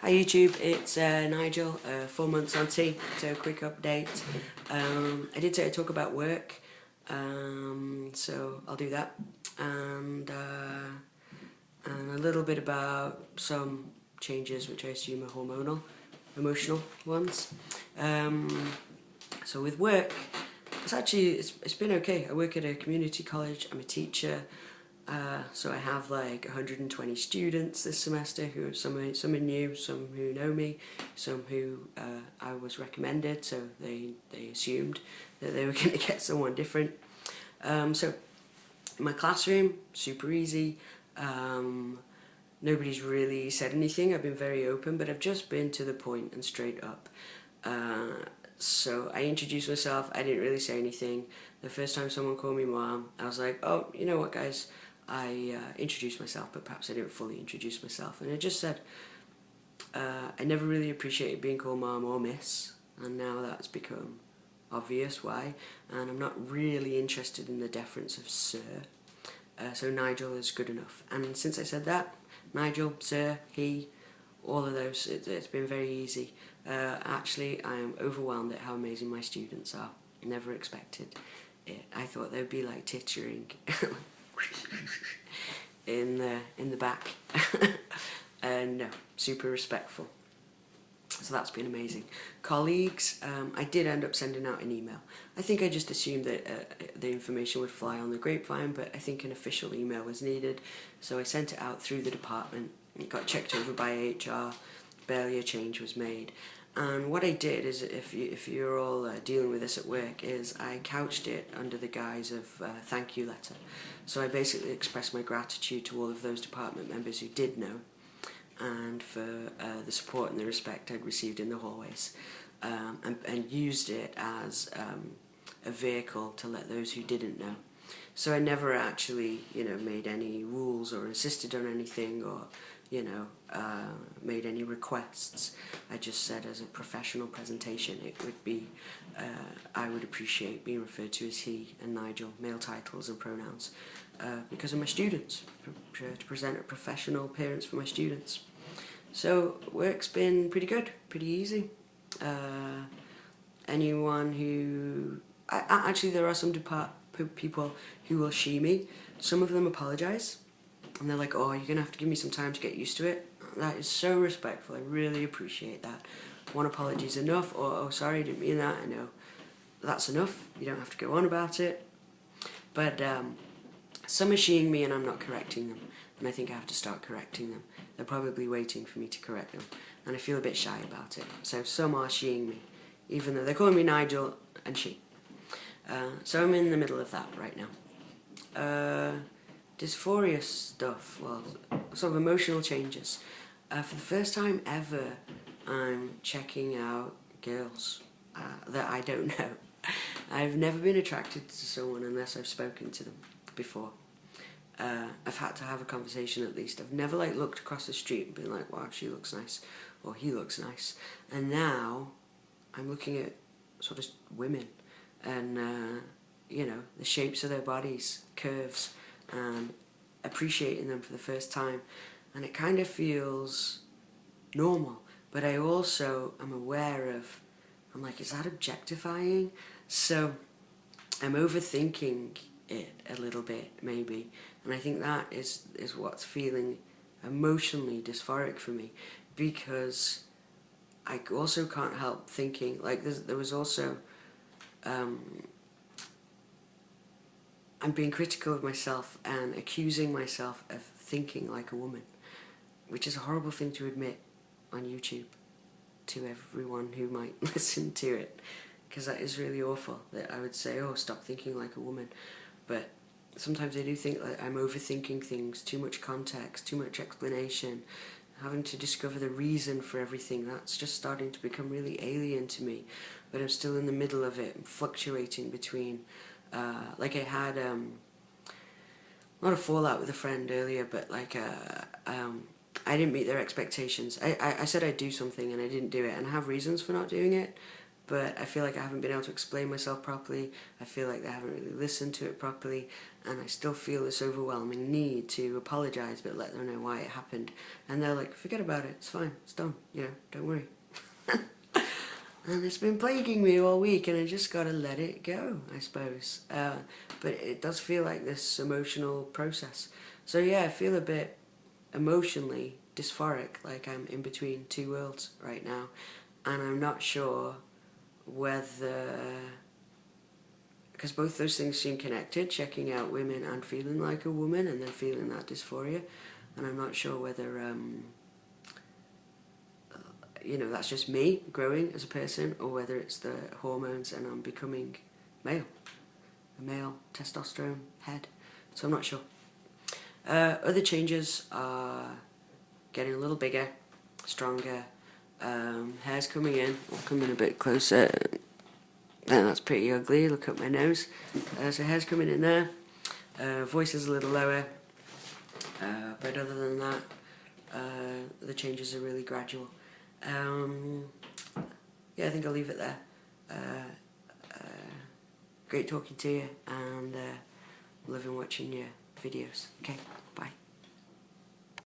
Hi YouTube, it's Nigel, 4 months on T, so quick update. I did say I'd talk about work, so I'll do that, and a little bit about some changes which I assume are hormonal, emotional ones. So with work, it's been okay. I work at a community college, I'm a teacher. So I have like 120 students this semester who some are new, some who know me, some who I was recommended, so they assumed that they were going to get someone different. So in my classroom, super easy. Nobody's really said anything. I've been very open, but I've just been to the point and straight up. So I introduced myself. I didn't really say anything. The first time someone called me mom, I was like, oh, you know what, guys? I introduced myself, but perhaps I didn't fully introduce myself. And I just said, I never really appreciated being called mom or miss, and now that's become obvious why. And I'm not really interested in the deference of sir. So Nigel is good enough. And since I said that, Nigel, sir, he, all of those, it's been very easy. Actually, I am overwhelmed at how amazing my students are. Never expected it. I thought they'd be like tittering in the back. And no, super respectful. So that's been amazing. Colleagues, I did end up sending out an email. I think I just assumed that the information would fly on the grapevine, but I think an official email was needed. So I sent it out through the department. It got checked over by HR. Barely a change was made. And what I did is, if you're all dealing with this at work, is I couched it under the guise of thank you letter. So I basically expressed my gratitude to all of those department members who did know, and for the support and the respect I'd received in the hallways, and used it as a vehicle to let those who didn't know. So I never actually, made any rules or insisted on anything, or made any requests. I just said, as a professional presentation, it would be, I would appreciate being referred to as he and Nigel, male titles and pronouns, because of my students, to present a professional appearance for my students. So work's been pretty good, pretty easy. Anyone who, actually there are some people who will she me. Some of them apologise. And they're like, oh, you're going to have to give me some time to get used to it. That is so respectful. I really appreciate that. One apology is enough, or, oh, sorry, I didn't mean that. I know that's enough. You don't have to go on about it. But some are sheing me and I'm not correcting them. And I think I have to start correcting them. They're probably waiting for me to correct them. And I feel a bit shy about it. So some are sheing me, even though they're calling me Nigel and she. So I'm in the middle of that right now. Dysphoria stuff, well, sort of emotional changes. For the first time ever, I'm checking out girls that I don't know. I've never been attracted to someone unless I've spoken to them before. I've had to have a conversation at least. I've never looked across the street and been like, wow, she looks nice, or he looks nice. And now I'm looking at sort of women and, the shapes of their bodies, curves, and appreciating them for the first time, and it kind of feels normal. But I also am aware of, I'm like, is that objectifying? So I'm overthinking it a little bit, maybe, and I think that is what's feeling emotionally dysphoric for me, because I also can't help thinking, there was also I'm being critical of myself and accusing myself of thinking like a woman, which is a horrible thing to admit on YouTube to everyone who might listen to it, because that is really awful, that I would say, oh, stop thinking like a woman. But sometimes I do think I'm overthinking things, too much context, too much explanation, having to discover the reason for everything. That's just starting to become really alien to me, but I'm still in the middle of it. I'm fluctuating between I had not a fallout with a friend earlier, but I didn't meet their expectations. I said I'd do something and I didn't do it, and I have reasons for not doing it, but I feel like I haven't been able to explain myself properly. I feel like they haven't really listened to it properly, and I still feel this overwhelming need to apologise but let them know why it happened, and they're like, forget about it, it's fine, it's done, you know, don't worry. And it's been plaguing me all week, and I just gotta let it go, I suppose. But it does feel like this emotional process. So yeah, I feel a bit emotionally dysphoric, like I'm in between two worlds right now, and I'm not sure whether, because both those things seem connected, checking out women and feeling like a woman and then feeling that dysphoria, and I'm not sure whether you know, that's just me growing as a person, or whether it's the hormones and I'm becoming male, a male testosterone head. So I'm not sure. Other changes are getting a little bigger, stronger, hair's coming in. I'll come in a bit closer. That's pretty ugly, look at my nose. So hair's coming in there, voice is a little lower, but other than that, the changes are really gradual. Yeah, I think I'll leave it there. Great talking to you, and loving watching your videos. Okay, bye.